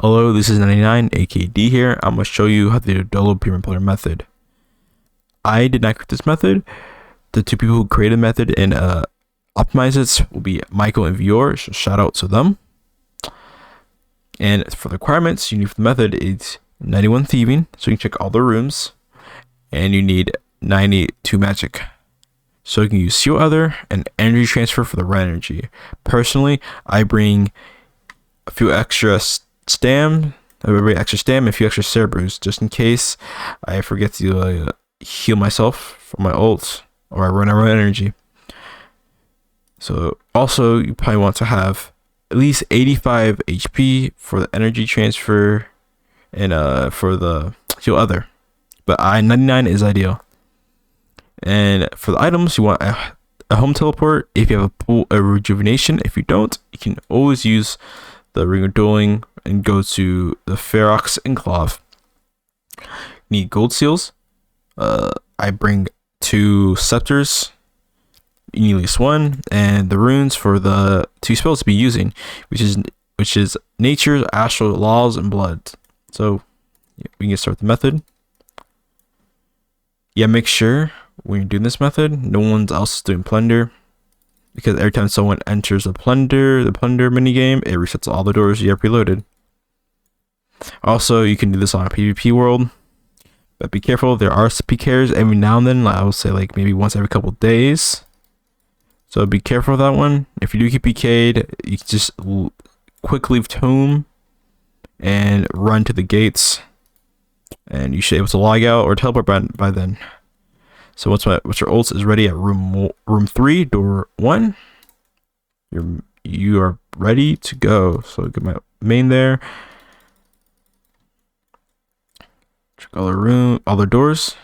Hello, this is 99 AKD here. I'm going to show you how to do Dolo Plunder method. I did not create this method. The two people who created the method and optimized it will be Michael and Vior, so shout out to them. And for the requirements you need for the method is 91 thieving, so you can check all the rooms, and you need 92 magic. So you can use seal other and energy transfer for the red energy. Personally, I bring a few extra stam, a few extra Saradomin just in case I forget to heal myself from my ult or I run out of energy. So also you probably want to have at least 85 HP for the energy transfer and for the heal other, but 99 is ideal. And for the items, you want a home teleport if you have a rejuvenation. If you don't, you can always use the ring of dueling and go to the Ferox enclave. You need gold seals. I bring 2 sceptres. You need at least 1, and the runes for the 2 spells to be using, which is nature, astral, laws, and blood. So we can start the method. Yeah, make sure when you're doing this method, no one else is doing plunder, because every time someone enters the plunder minigame, it resets all the doors you have preloaded. Also, you can do this on a PvP world, but be careful. There are PKers every now and then. I would say like maybe once every couple days. So be careful of that one. If you do get PK'd, you can just quick leave tomb and run to the gates, and you should be able to log out or teleport by then. So once your ult is ready at room 3, door 1, you are ready to go. So get my main there. Check all the doors.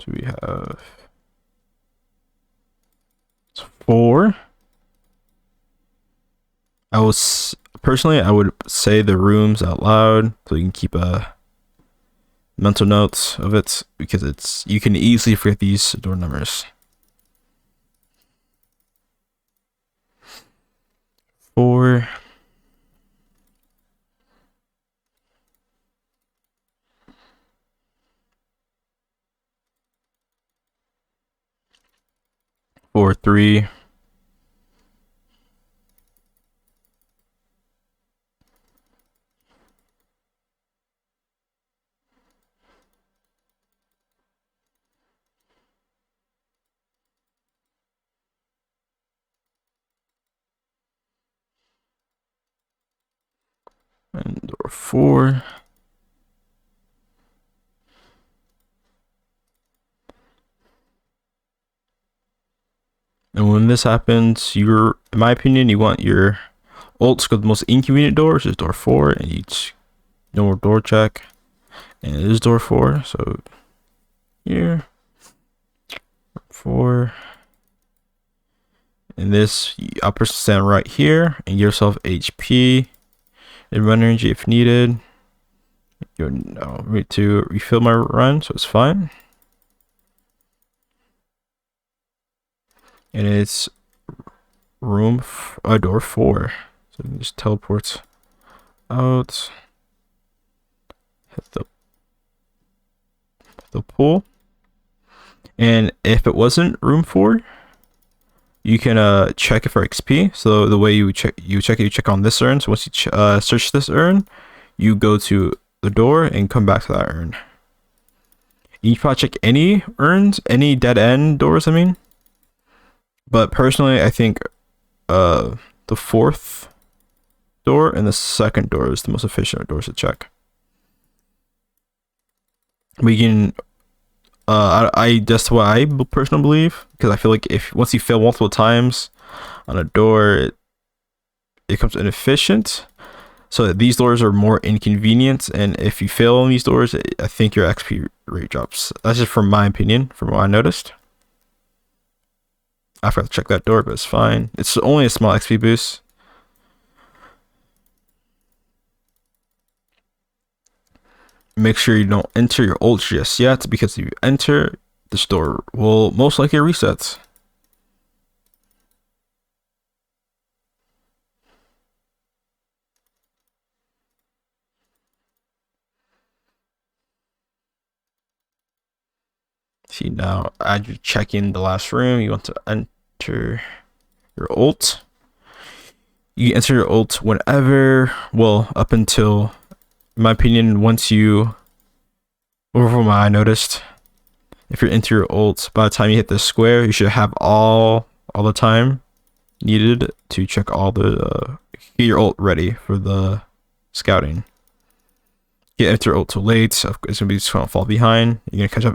So we have 4. Personally, I would say the rooms out loud so you can keep a mental notes of it, because you can easily forget these door numbers. 4. Four, 3. And door 4. And when this happens, in my opinion, you want your ult to go to the most inconvenient door, which is door 4, and each no more door check. And it is door 4, so here 4. And this, I'll stand right here and give yourself HP and run energy if needed. You're ready to refill my run, so it's fine. And it's door 4, so you can just teleport out, hit the pool. And if it wasn't room 4, you can check it for XP. So the way you check on this urn. So once you search this urn, you go to the door and come back to that urn. You can probably check any urns, any dead end doors, I mean. But personally, I think the 4th door and the 2nd door is the most efficient doors to check. We can, that's what I personally believe, because I feel like once you fail multiple times on a door, it becomes inefficient. So these doors are more inconvenient, and if you fail on these doors, I think your XP rate drops. That's just from my opinion, from what I noticed. I forgot to check that door, but it's fine. It's only a small XP boost. Make sure you don't enter your ult just yet, because if you enter, this door will most likely reset. See, now as you check in the last room, you want to enter your ult. You enter your ult whenever, well, up until, in my opinion, once you, over from what I noticed, if you're into your ult, by the time you hit the square, you should have all the time needed to check all the, get your ult ready for the scouting. You enter ult too late, so it's gonna be just gonna fall behind. You're gonna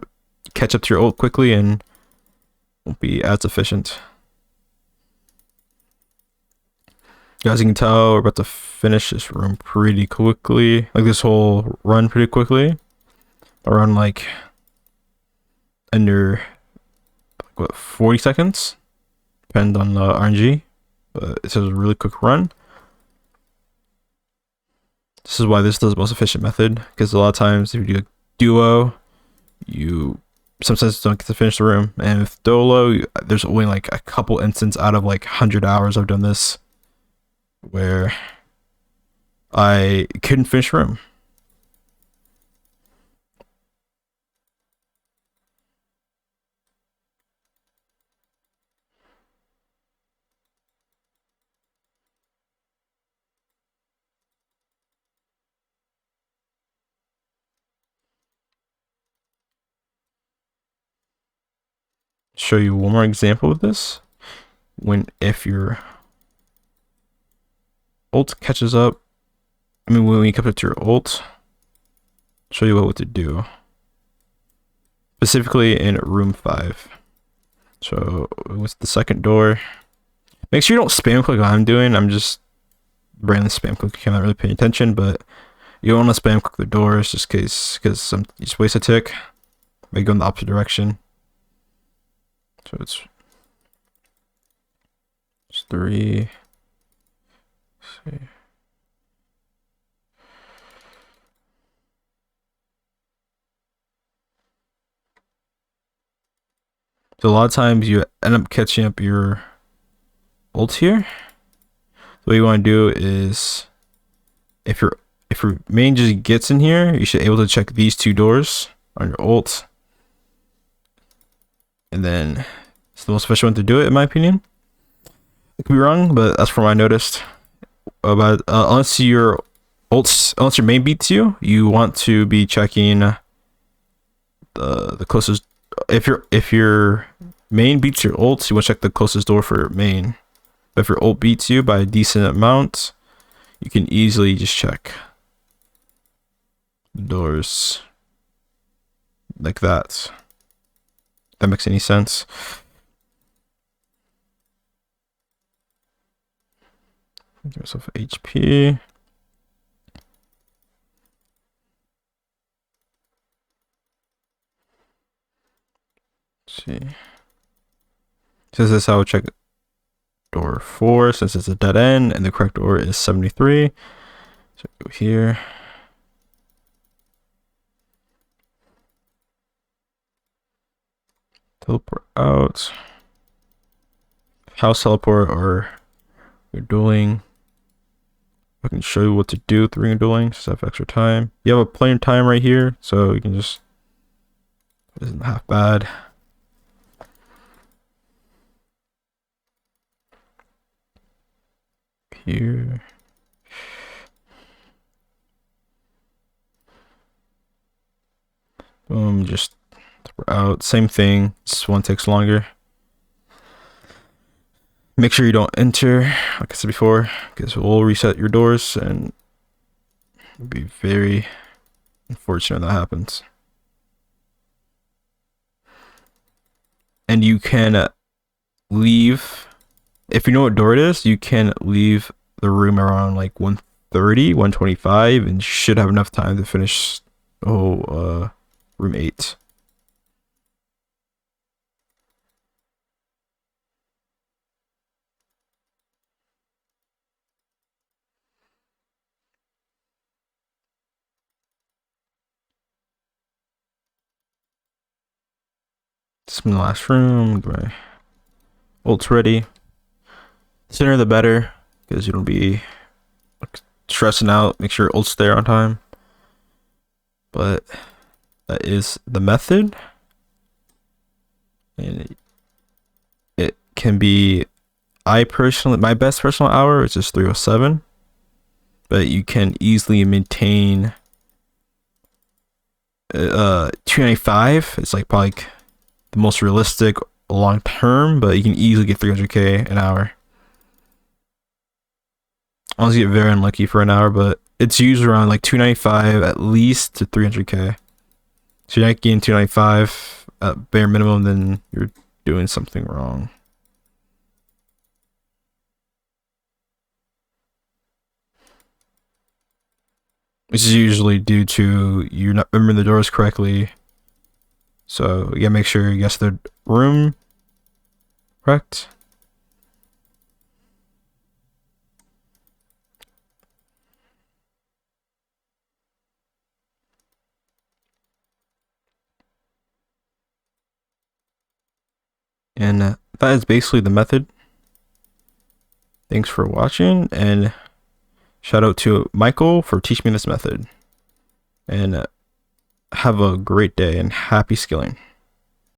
catch up to your ult quickly and won't be as efficient. As you can tell, we're about to finish this room pretty quickly. Like this whole run pretty quickly. Around like under what 40 seconds. Depends on RNG. But it's a really quick run. This is why this is the most efficient method, because a lot of times if you do a duo, you sometimes don't get to finish the room. And with Dolo, there's only like a couple instances out of like 100 hours I've done this where I couldn't finish room. Show you one more example of this. If your ult catches up, when you come up to your ult, show you what to do. Specifically in room 5. So what's the second door? Make sure you don't spam click like I'm doing. I'm just randomly spam clicking. I'm not really paying attention, but you don't want to spam click the doors just because you just waste a tick. Maybe go in the opposite direction. So it's 3. Let's see. So a lot of times you end up catching up your ult here. So what you want to do is, if your main just gets in here, you should be able to check these 2 doors on your ult. And then it's the most efficient one to do it, in my opinion. I could be wrong, but that's from what I noticed. But unless your main beats you, you want to be checking the closest. If your main beats your ult, you want to check the closest door for your main. But if your ult beats you by a decent amount, you can easily just check the doors like that. If that makes any sense. Give yourself HP. Let's see. So this is how I check door 4, since it's a dead end, and the correct door is 73. So go here. Teleport out. House teleport, or you're dueling. I can show you what to do through your dueling, just have extra time. You have a plain time right here, so you can just, it isn't half bad. Here. Boom, just out. Same thing, this one takes longer. Make sure you don't enter, like I said before, because we'll reset your doors and it'll be very unfortunate when that happens. And you can leave, if you know what door it is, you can leave the room around like 1:30, 1:25, and should have enough time to finish the whole room 8. This is my last room. My ult's ready. The sooner the better, because you don't be stressing out. Make sure your ult's there on time. But that is the method. and it can be, I personally, my best personal hour is just 307, but you can easily maintain 295. It's like probably like the most realistic long term, but you can easily get 300k an hour. Unless you get very unlucky for an hour, but it's usually around like 295 at least to 300k. So you're not getting 295 at bare minimum, then you're doing something wrong. This is usually due to you're not remembering the doors correctly. So you gotta make sure you guess the room correct. And that is basically the method. Thanks for watching, and shout out to Michael for teaching me this method. And have a great day and happy skilling.